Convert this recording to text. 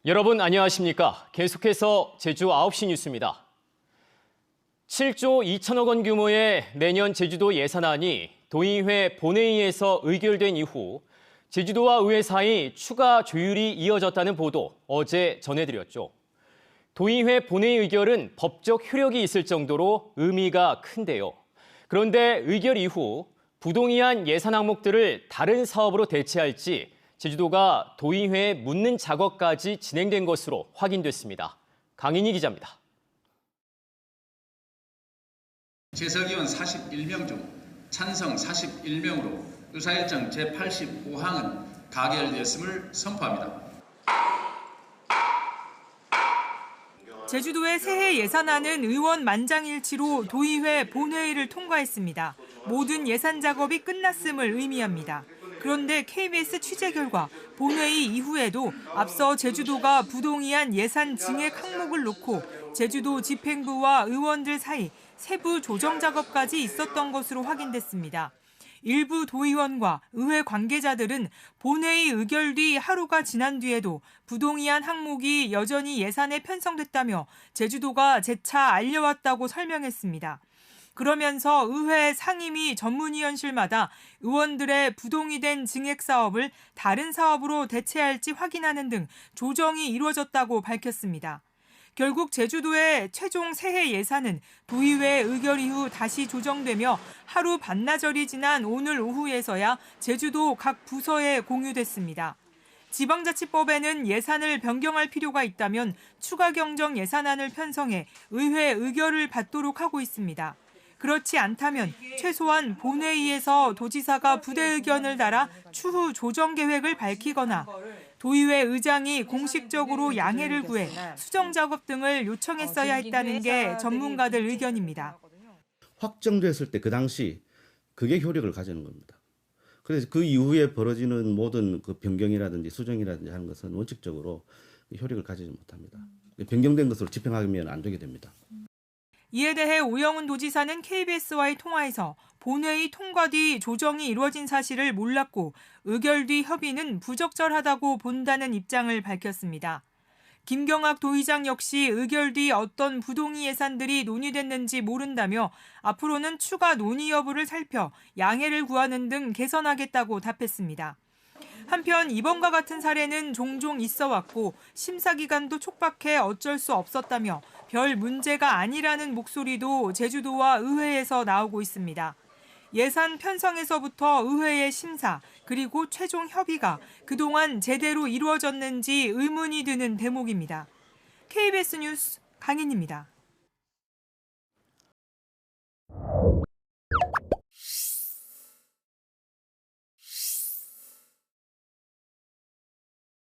여러분 안녕하십니까? 계속해서 제주 9시 뉴스입니다. 7조 2천억 원 규모의 내년 제주도 예산안이 도의회 본회의에서 의결된 이후 제주도와 의회 사이 추가 조율이 이어졌다는 보도 어제 전해드렸죠. 도의회 본회의 의결은 법적 효력이 있을 정도로 의미가 큰데요. 그런데 의결 이후 부동의안 예산 항목들을 다른 사업으로 대체할지 제주도가 도의회에 묻는 작업까지 진행된 것으로 확인됐습니다. 강인희 기자입니다. 재석위원 41명 중 찬성 41명으로 의사일정 제85항은 가결되었음을 선포합니다. 제주도의 새해 예산안은 의원 만장일치로 도의회 본회의를 통과했습니다. 모든 예산 작업이 끝났음을 의미합니다. 그런데 KBS 취재 결과 본회의 이후에도 앞서 제주도가 부동의안 예산 증액 항목을 놓고 제주도 집행부와 의원들 사이 세부 조정 작업까지 있었던 것으로 확인됐습니다. 일부 도의원과 의회 관계자들은 본회의 의결 뒤 하루가 지난 뒤에도 부동의안 항목이 여전히 예산에 편성됐다며 제주도가 재차 알려왔다고 설명했습니다. 그러면서 의회 상임위 전문위원실마다 의원들의 부동의된 증액 사업을 다른 사업으로 대체할지 확인하는 등 조정이 이루어졌다고 밝혔습니다. 결국 제주도의 최종 새해 예산은 도의회 의결 이후 다시 조정되며 하루 반나절이 지난 오늘 오후에서야 제주도 각 부서에 공유됐습니다. 지방자치법에는 예산을 변경할 필요가 있다면 추가 경정 예산안을 편성해 의회 의결을 받도록 하고 있습니다. 그렇지 않다면 최소한 본회의에서 도지사가 부대 의견을 달아 추후 조정 계획을 밝히거나 도의회 의장이 공식적으로 양해를 구해 수정 작업 등을 요청했어야 했다는 게 전문가들 의견입니다. 확정됐을 때 그 당시 그게 효력을 가지는 겁니다. 그래서 그 이후에 벌어지는 모든 그 변경이라든지 수정이라든지 하는 것은 원칙적으로 효력을 가지지 못합니다. 변경된 것으로 집행하면 안 되게 됩니다. 이에 대해 오영훈 도지사는 KBS와의 통화에서 본회의 통과 뒤 조정이 이루어진 사실을 몰랐고 의결 뒤 협의는 부적절하다고 본다는 입장을 밝혔습니다. 김경학 도의장 역시 의결 뒤 어떤 부동의 예산들이 논의됐는지 모른다며 앞으로는 추가 논의 여부를 살펴 양해를 구하는 등 개선하겠다고 답했습니다. 한편 이번과 같은 사례는 종종 있어 왔고 심사 기간도 촉박해 어쩔 수 없었다며 별 문제가 아니라는 목소리도 제주도와 의회에서 나오고 있습니다. 예산 편성에서부터 의회의 심사 그리고 최종 협의가 그동안 제대로 이루어졌는지 의문이 드는 대목입니다. KBS 뉴스 강인입니다.